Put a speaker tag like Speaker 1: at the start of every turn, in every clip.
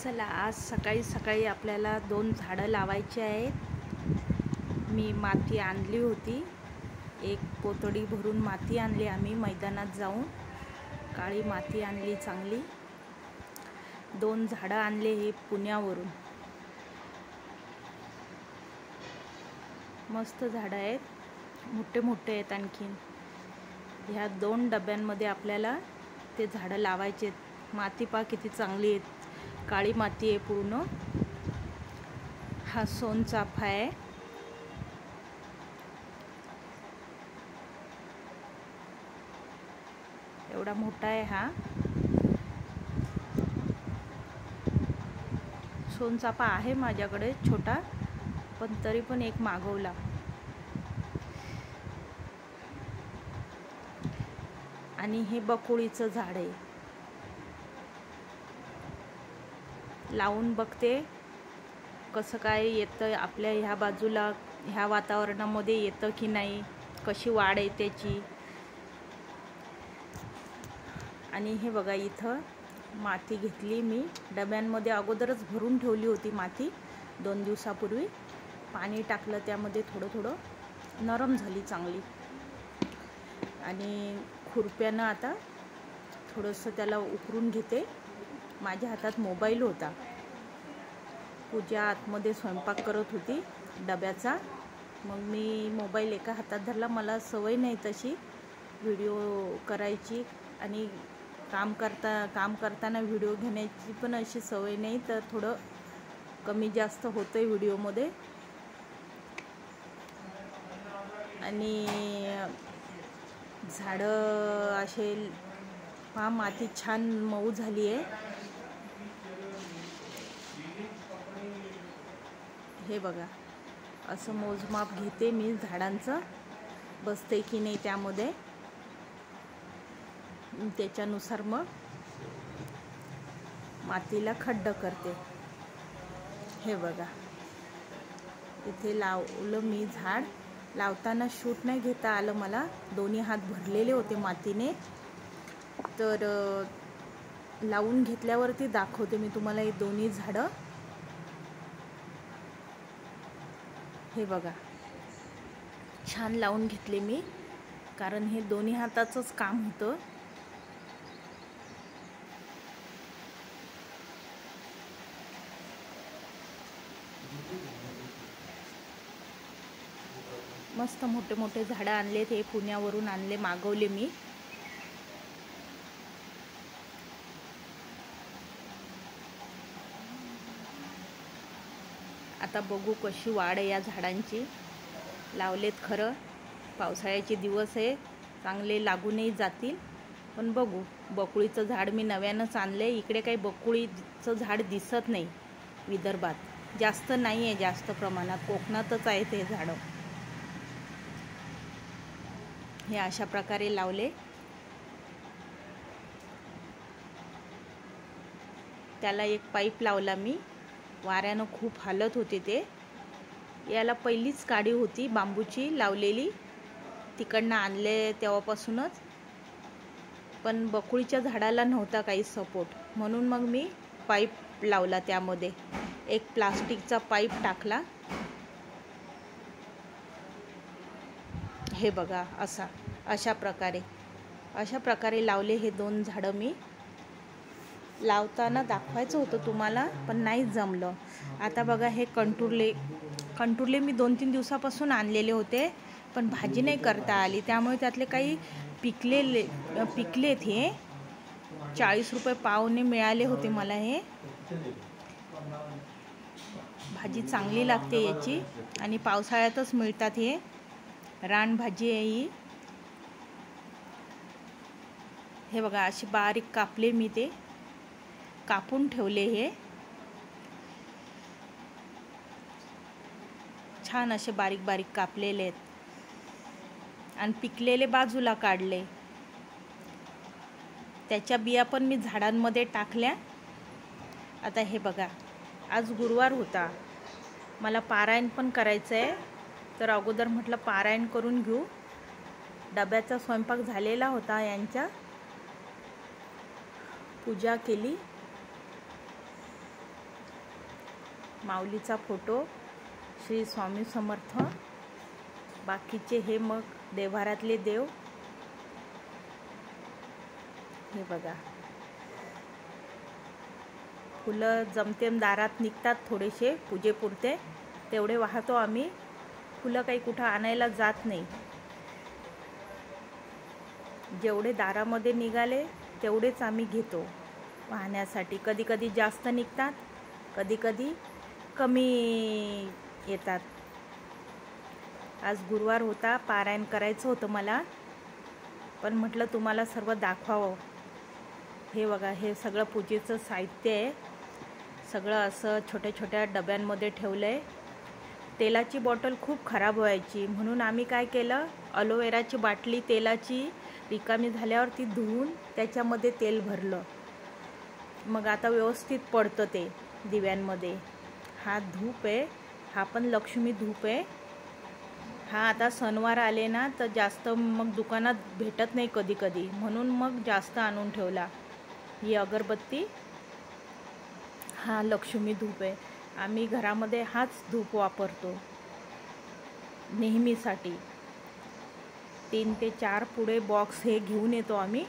Speaker 1: चला, आज सकाळी सकाळी आपल्याला 2 झाडं लावायची आहेत। मी माती आणली होती, एक पोतडी भरून माती आणली आम्ही मैदानात जाऊन। काळी माती आणली चांगली। 2 झाडं आणले हे पुण्यावरून। मस्त झाडं आहेत, मोठे मोठे आहेत आणखीन। ह्या 2 डब्यांमध्ये आपल्याला ते झाडं लावायचे आहेत। माती पहा किती चांगली आहे, काळी माती आहे पूर्ण। हा सोनचाफा आहे, एवढा मोठा आहे हा सोनचाफा आहे माझ्याकडे छोटा, पण तरी पण एक मागवला। आणि हे बकुळीचं झाड आहे, लावून बघते कसं काय येतं आपल्या ह्या बाजूला, ह्या वातावरणामध्ये येतं की नाही, कशी वाढ आहे त्याची। आणि हे बघा, इथं माती घेतली मी डब्यांमध्ये, अगोदरच भरून ठेवली होती माती 2 दिवसापूर्वी। पाणी टाकलं त्यामध्ये, थोडं थोडं नरम झाली चांगली। आणि खुरप्यानं आता थोडंसं त्याला उकरून घेते। माझ्या हातात मोबाईल होता, पूजा आतमध्ये स्वयंपाक करत होती डब्याचा, मग मी मोबाईल एका हातात धरला। मला सवय नाही तशी व्हिडिओ करायची, आणि काम करताना व्हिडिओ घेण्याची पण अशी सवय नाही, तर थोडं कमी जास्त होतंय व्हिडिओमध्ये। आणि झाडं असे पहा, माती छान मऊ झाली आहे। हे बघा, असं मोजमाप घेते मी झाडांचं, बसते की नाही त्यामध्ये, त्याच्यानुसार मग मातीला खड्डा करते। हे बघा, इथे लावलं मी झाड। लावताना शूट नाही घेता आलं मला, दोन्ही हात भरलेले होते मातीने, तर लावून घेतल्यावरती दाखवते मी तुम्हाला हे दोन्ही झाडं। हे बघा, छान लावून घेतले मी, कारण हे दोन्ही हाताचंच काम होतं। मस्त मोठे मोठे झाडं आणलेत, हे पुण्यावरून आणले, मागवले मी। आता बघू कशी वाढ आहे या झाडांची। लावलेत खरं, पावसाळ्याचे दिवस आहे, चांगले लागूनही जातील, पण बघू। बकुळीचं झाड मी नव्यानंच आणले। इकडे काही बकुळीचं झाड दिसत नाही विदर्भात, जास्त नाही आहे, जास्त प्रमाणात कोकणातच आहे ते झाडं। हे अशा प्रकारे लावले, त्याला एक पाईप लावला मी, वाऱ्यानं खूप हालत होते ते। याला पहिलीच काडी होती बांबूची लावलेली, तिकडनं आणले तेव्हापासूनच, पण बकुळीच्या झाडाला नव्हता काही सपोर्ट, म्हणून मग मी पाईप लावला, त्यामध्ये एक प्लास्टिकचा पाईप टाकला। हे बघा, अशा प्रकारे लावले हे 2 झाडं मी। लावताना दाखवायचं होतं तुम्हाला, पण नाही जमलं। आता बघा, हे कंटुरले मी 2-3 दिवसापासून आणलेले होते, पण भाजी नाही करता आली, त्यामुळे त्यातले काही पिकलेत। हे 40 रुपये पावने मिळाले होते मला। हे भाजी चांगली लागते याची, आणि पावसाळ्यातच मिळतात, हे रानभाजी आहे ही। हे बघा, अशी बारीक कापले मी, ते कापून ठेवले। हे छान असे बारीक बारीक कापलेले आहेत, आणि पिकलेले बाजूला काढले। त्याच्या बिया पण मी झाडांमध्ये टाकल्या। आता हे बघा, आज गुरुवार होता, मला पारायण पण करायचं आहे, तर अगोदर म्हटलं पारायण करून घेऊ। डब्याचा स्वयंपाक झालेला होता यांच्या, पूजा केली। माऊलीचा फोटो, श्री स्वामी समर्थ, बाकीचे हे मग देवारातले देव. हे बघा, फुलं जमतेम दारात निघतात थोडेसे पूजेपुरते, तेवढे वाहतो आम्ही. फुलं काही कुठं आणायला जात नाही. जेवढे दारामध्ये निघाले तेवढेच आम्ही घेतो वाहण्यासाठी. कधी कधी जास्त निघतात, कधी कधी कमी येतात. आज गुरुवार होता, पारायण करायचं होतं मला, पण म्हटलं तुम्हाला सर्व दाखवावं. हे बघा, हे सगळं पूजेचं साहित्य आहे. सगळं असं छोट्या छोट्या डब्यांमध्ये ठेवलं आहे. तेलाची बॉटल खूप खराब व्हायची, म्हणून आम्ही काय केलं, अलोवेराची बाटली तेलाची रिकामी झाल्यावर ती धुवून त्याच्यामध्ये तेल भरलं. मग आता व्यवस्थित पडतं ते दिव्यांमध्ये. हा धूप आहे, हा पण लक्ष्मी धूप आहे. हा आता सणवार आले ना तर जास्त मग दुकानात भेटत नाही कधी कधी, म्हणून मग जास्त आणून ठेवला. ही अगरबत्ती, हा लक्ष्मी धूप आहे. आम्ही घरामध्ये हाच धूप वापरतो नेहमीसाठी. 3 ते 4 पुढे बॉक्स हे घेऊन येतो आम्ही,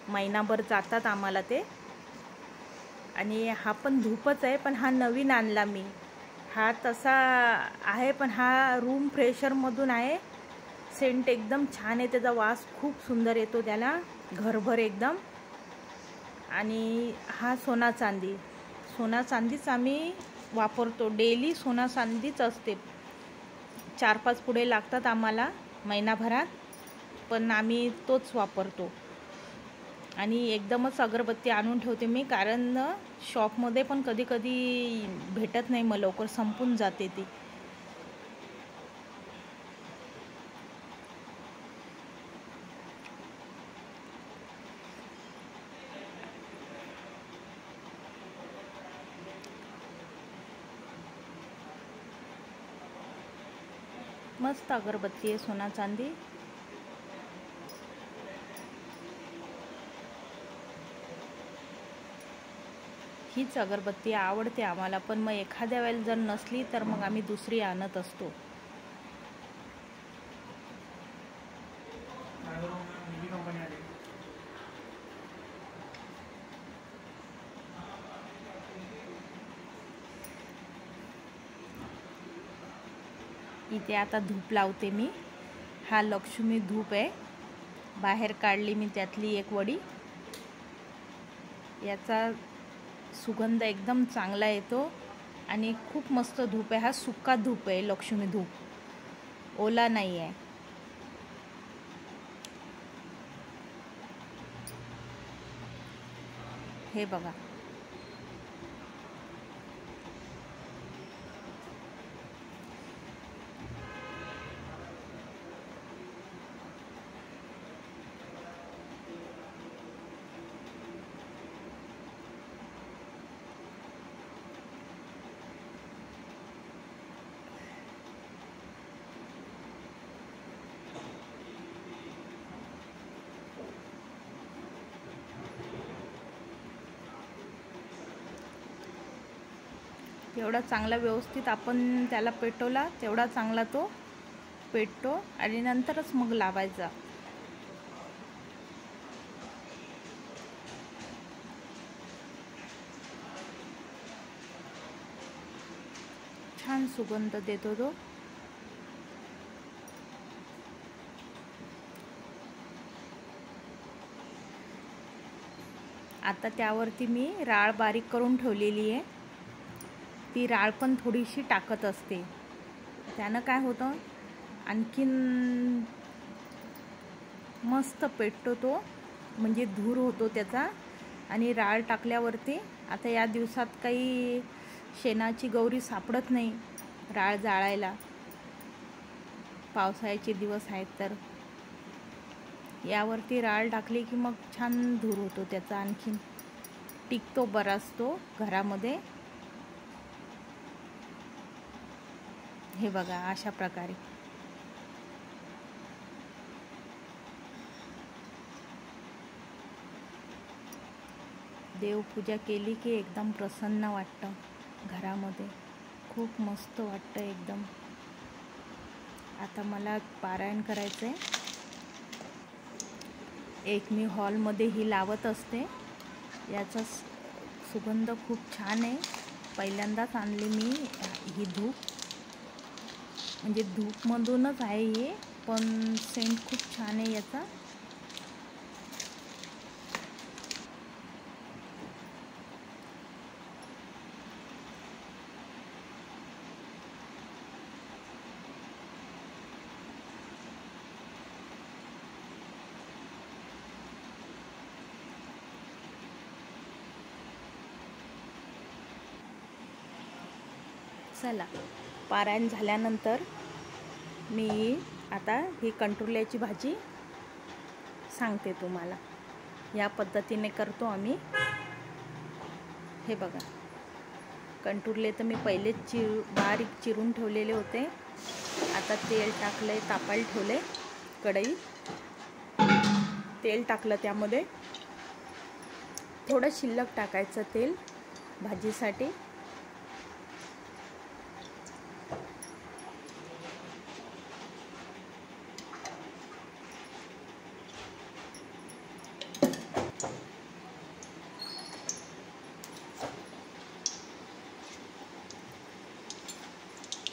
Speaker 1: महिनाभर जातात आम्हाला ते. आणि हा पण धूपच आहे, पण हा नवीन आणला मी. हा तसा आहे पण हा रूम फ्रेशरमधून आहे. सेंट एकदम छान आहे, त्याचा वास खूप सुंदर येतो त्याला घरभर एकदम. आणि हा सोना चांदीच आम्ही वापरतो डेली. सोना चांदीच असते. 4-5 पुढे लागतात आम्हाला महिनाभरात, पण आम्ही तोच वापरतो. आणि एकदमच अगरबत्ती आणून ठेवते मी, कारण शॉपमध्ये पण कधी कधी भेटत नाही, मग लवकर संपून जाते ती. मस्त अगरबत्ती आहे सोना चांदी. हीच अगरबत्ती आवडते आम्हाला, पण मग एखाद्या वेळेला जर नसली तर मग आम्ही दुसरी आणत असतो. इथे आता धूप लावते मी. हा लक्ष्मी धूप आहे. बाहेर काढली मी त्यातली एक वडी. याचा सुगंध एकदम चांगला येतो आणि खूप मस्त धूप आहे. हा सुका धूप आहे, लक्ष्मी धूप, ओला नाही आहे. हे बघा, एवढा चांगला व्यवस्थित आपण त्याला पेटवला तेवढा चांगला तो पेटतो. आणि नंतरच मग लावायचा. छान सुगंध देतो तो. आता त्यावरती मी राळ बारीक करून ठेवलेली आहे. ती राळ पण थोडीशी टाकत असते. त्यानं काय होतं, आणखीन मस्त पेटतो तो, म्हणजे धूर होतो त्याचा. आणि राळ टाकल्यावरती आता या दिवसात काही शेणाची गौरी सापडत नाही राळ जाळायला, पावसाळ्याचे दिवस आहेत तर. यावरती राळ टाकली की मग छान धूर होतो त्याचा, आणखीन टिकतो बराच तो घरामध्ये. हे बघा, अशा प्रकारे. देवपूजा केली की एकदम प्रसन्न वाटतं घरामध्ये. खूप मस्त वाटतं एकदम. आता मला पारायण करायचं आहे. एक मी हॉलमध्ये ही लावत असते. याचा सुगंध खूप छान आहे. पहिल्यांदाच आणली मी ही धूप, म्हणजे धूपमधूनच आहे हे, पण सेंट खूप छान आहे याचा. चला, पारायण झाल्यानंतर मी आता ही कंटुरल्याची भाजी सांगते तुम्हाला. या पद्धतीने करतो आम्ही. हे बघा, कंटुरले तर मी पहिलेच बारीक चिरून ठेवलेले होते. आता तेल टाकलंय, तापायला ठेवले कढई. तेल टाकलं, त्यामध्ये थोडं शिल्लक टाकायचं तेल भाजीसाठी.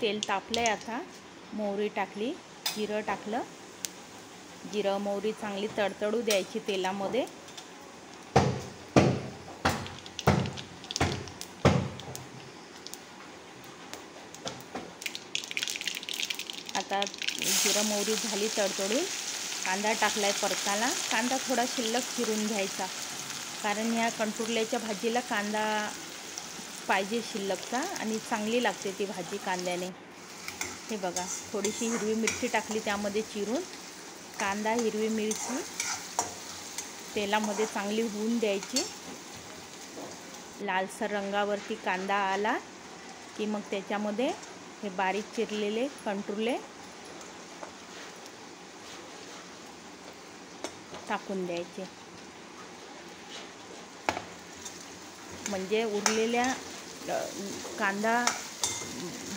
Speaker 1: तेल तापलंय. आता मोहरी टाकली, जिरं टाकलं. जिरं मोहरी चांगली तडतडू द्यायची तेलामध्ये. आता जिरं मोहरी झाली तडतडून, कांदा टाकलाय परताला. कांदा थोडा शिल्लक चिरून घ्यायचा, कारण या कंटुरल्याच्या भाजीला कांदा पाहिजे शिल्लकचा, आणि चांगली लागते ती भाजी कांद्याने. हे बघा, थोडीशी हिरवी मिरची टाकली त्यामध्ये चिरून. कांदा, हिरवी मिरची तेलामध्ये चांगली होऊन द्यायची. लालसर रंगावरती कांदा आला की मग त्याच्यामध्ये हे बारीक चिरलेले कंटुरले टाकून द्यायचे. म्हणजे उरलेल्या कांदा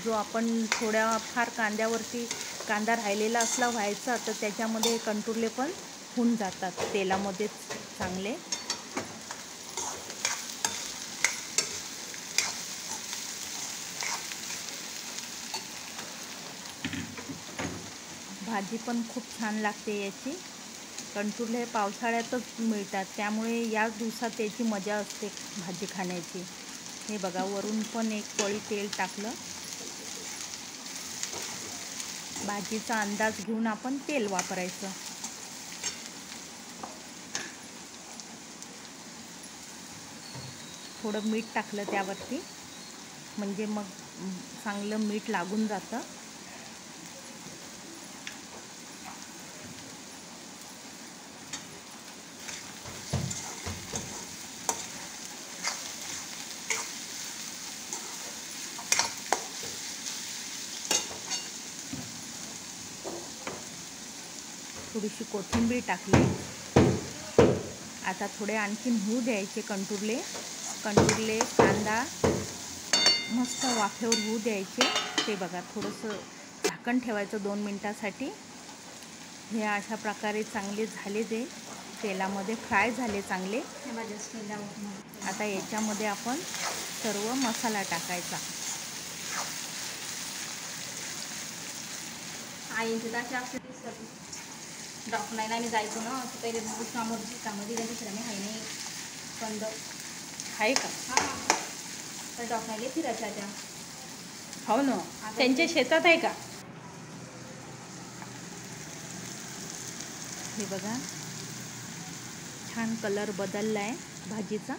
Speaker 1: जो आपण थोड्याफार कांद्यावरती कांदा राहिलेला असला व्हायचा, तर त्याच्यामध्ये कंटुरले पण होऊन जातात तेलामध्येच चांगले. भाजी पण खूप छान लागते याची. कंटुरले हे पावसाळ्यातच मिळतात, त्यामुळे याच दिवसात याची मजा असते भाजी खाण्याची. हे बघा, वरून पण एक पळी तेल टाकलं. भाजीचा अंदाज घेऊन आपण तेल वापरायचं. थोडं मीठ टाकलं त्यावरती, म्हणजे मग चांगलं मीठ लागून जातं. थोडीशी कोथिंबीर टाकली. आता थोडे आणखीन होऊ द्यायचे कंटुरले. कांदा मस्त वाफेवर होऊ द्यायचे. ते बघा, थोडंसं झाकण ठेवायचं 2 मिनटासाठी. हे अशा प्रकारे चांगले झाले, ते तेलामध्ये फ्राय झाले चांगले. आता याच्यामध्ये आपण सर्व मसाला टाकायचा.
Speaker 2: डॉक्टरला मी जायचो ना, तर पहिले कामामध्ये त्यांच्याकडे मी आहे नाही कंद
Speaker 1: आहे का?
Speaker 2: हां, तर डॉक्टरला फिरायच्या त्या.
Speaker 1: हो ना, त्यांच्या शेतात आहे का? हे बघा, छान कलर बदलला आहे भाजीचा.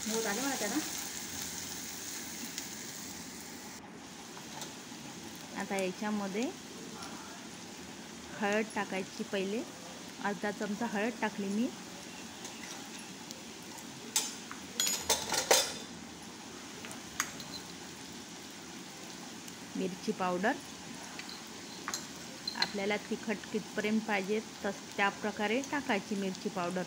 Speaker 2: बहुत आले मला त्याला.
Speaker 1: आता याच्यामध्ये हळद टाकायची. पहिले अर्धा चमचा हळद टाकली मी. मिरची पावडर, आपल्याला तिखट कितपर्यंत पाहिजे त्या प्रकारे टाकायची मिरची पावडर.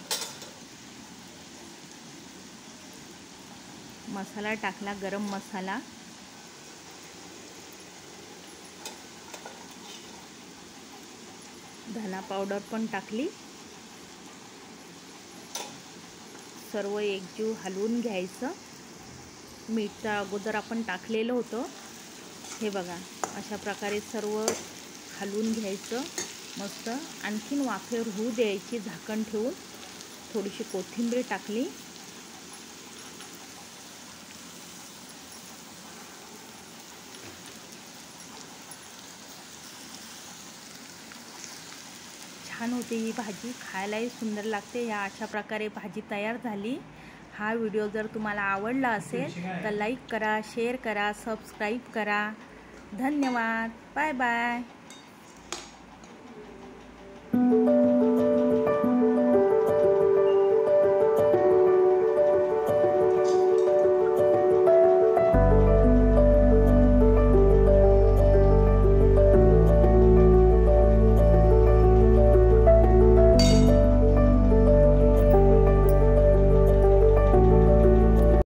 Speaker 1: मसाला टाकला, गरम मसाला. धना पावडर पण टाकली. सर्व एकजीव हलवून घ्यायचं. मीठ तर अगोदर आपण टाकलेलं होतं. हे बघा, अशा प्रकारे सर्व हलवून घ्यायचं मस्त. आणखीन वाफेवर होऊ द्यायची झाकण ठेवून. थोडीशी कोथिंबीर टाकली. छान होते ही भाजी, खायलाही सुंदर लागते. या अशा प्रकारे भाजी तयार झाली. हा व्हिडिओ जर तुम्हाला आवडला असेल तर लाईक करा, शेअर करा, सबस्क्राईब करा. धन्यवाद. Bye bye.